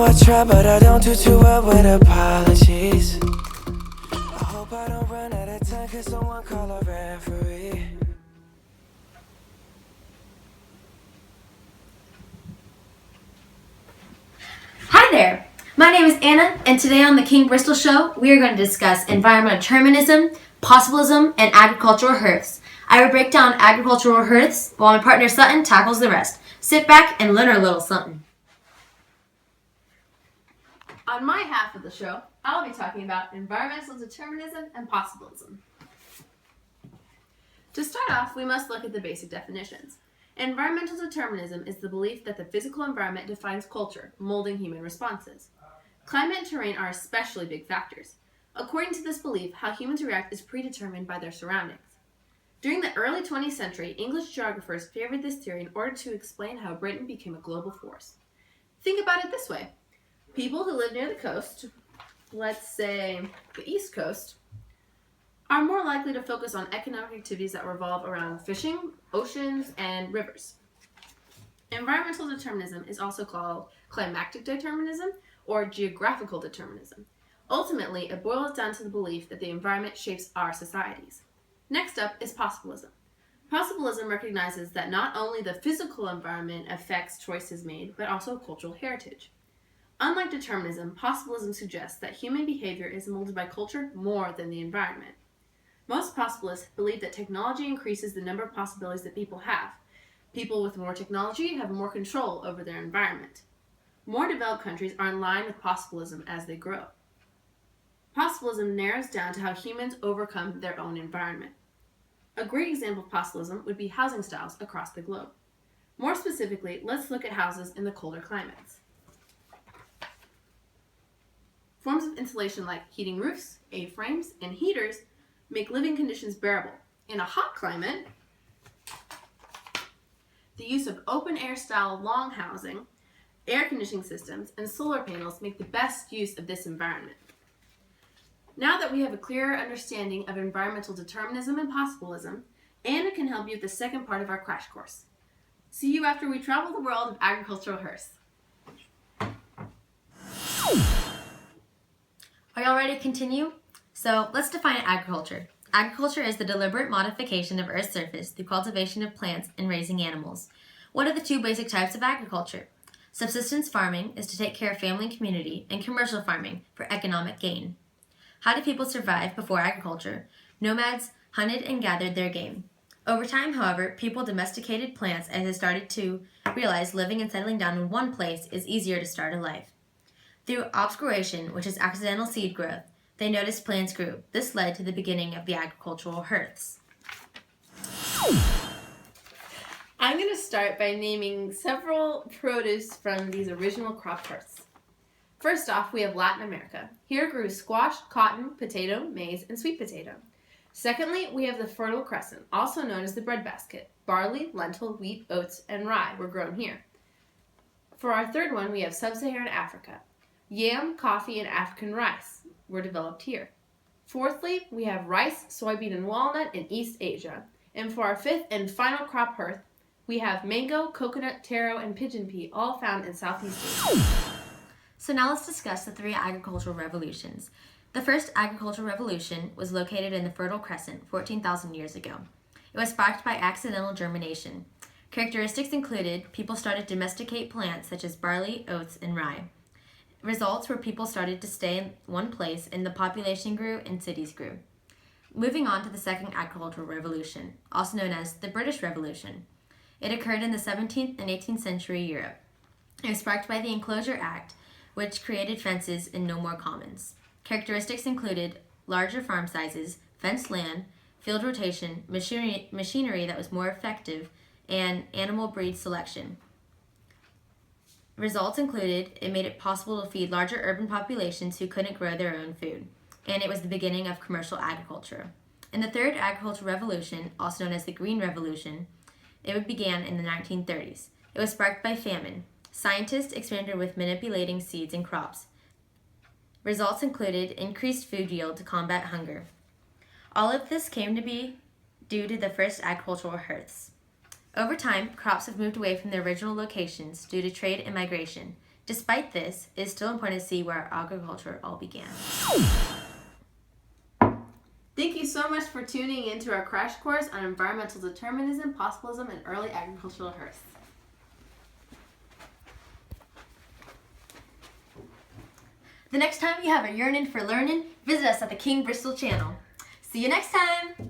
know I try, but I don't do too well with apologies. I hope I don't run out of time, cause someone call a referee. Hi there, my name is Anna, and today on the King Bristol Show, we are going to discuss environmental determinism, possibilism, and agricultural hearths. I will break down agricultural hearths, while my partner Sutton tackles the rest. Sit back and learn our little something. On my half of the show, I'll be talking about environmental determinism and possibilism. To start off, we must look at the basic definitions. Environmental determinism is the belief that the physical environment defines culture, molding human responses. Climate and terrain are especially big factors. According to this belief, how humans react is predetermined by their surroundings. During the early 20th century, English geographers favored this theory in order to explain how Britain became a global force. Think about it this way. People who live near the coast, let's say the East Coast, are more likely to focus on economic activities that revolve around fishing, oceans, and rivers. Environmental determinism is also called climatic determinism or geographical determinism. Ultimately, it boils down to the belief that the environment shapes our societies. Next up is possibilism. Possibilism recognizes that not only the physical environment affects choices made, but also cultural heritage. Unlike determinism, possibilism suggests that human behavior is molded by culture more than the environment. Most possibilists believe that technology increases the number of possibilities that people have. People with more technology have more control over their environment. More developed countries are in line with possibilism as they grow. Possibilism narrows down to how humans overcome their own environment. A great example of possibilism would be housing styles across the globe. More specifically, let's look at houses in the colder climates. Forms of insulation like heating roofs, A-frames, and heaters make living conditions bearable. In a hot climate, the use of open-air style long housing, air conditioning systems, and solar panels make the best use of this environment. Now that we have a clearer understanding of environmental determinism and possibilism, Anna can help you with the second part of our crash course. See you after we travel the world of agricultural hearths. Are y'all ready to continue? So let's define agriculture. Agriculture is the deliberate modification of Earth's surface through cultivation of plants and raising animals. What are the two basic types of agriculture? Subsistence farming is to take care of family and community, and commercial farming for economic gain. How did people survive before agriculture? Nomads hunted and gathered their game. Over time, however, people domesticated plants as they started to realize living and settling down in one place is easier to start a life. Through obscuration, which is accidental seed growth, they noticed plants grew. This led to the beginning of the agricultural hearths. I'm going to start by naming several produce from these original crop hearths. First off, we have Latin America. Here grew squash, cotton, potato, maize, and sweet potato. Secondly, we have the Fertile Crescent, also known as the breadbasket. Barley, lentil, wheat, oats, and rye were grown here. For our third one, we have Sub-Saharan Africa. Yam, coffee, and African rice were developed here. Fourthly, we have rice, soybean, and walnut in East Asia. And for our fifth and final crop hearth, we have mango, coconut, taro, and pigeon pea, all found in Southeast Asia. So now let's discuss the three agricultural revolutions. The first agricultural revolution was located in the Fertile Crescent 14,000 years ago. It was sparked by accidental germination. Characteristics included people started to domesticate plants such as barley, oats, and rye. Results were people started to stay in one place and the population grew and cities grew. Moving on to the second agricultural revolution, also known as the British Revolution. It occurred in the 17th and 18th century Europe. It was sparked by the Enclosure Act, which created fences and no more commons. Characteristics included larger farm sizes, fenced land, field rotation, machinery that was more effective, and animal breed selection. Results included it made it possible to feed larger urban populations who couldn't grow their own food, and it was the beginning of commercial agriculture. In the third agricultural revolution, also known as the Green Revolution, it began in the 1930s. It was sparked by famine. Scientists experimented with manipulating seeds and crops. Results included increased food yield to combat hunger. All of this came to be due to the first agricultural hearths. Over time, crops have moved away from their original locations due to trade and migration. Despite this, it is still important to see where agriculture all began. Thank you so much for tuning in to our crash course on environmental determinism, possibilism, and early agricultural hearths. The next time you have a yearning for learning, visit us at the King Bristol channel. See you next time!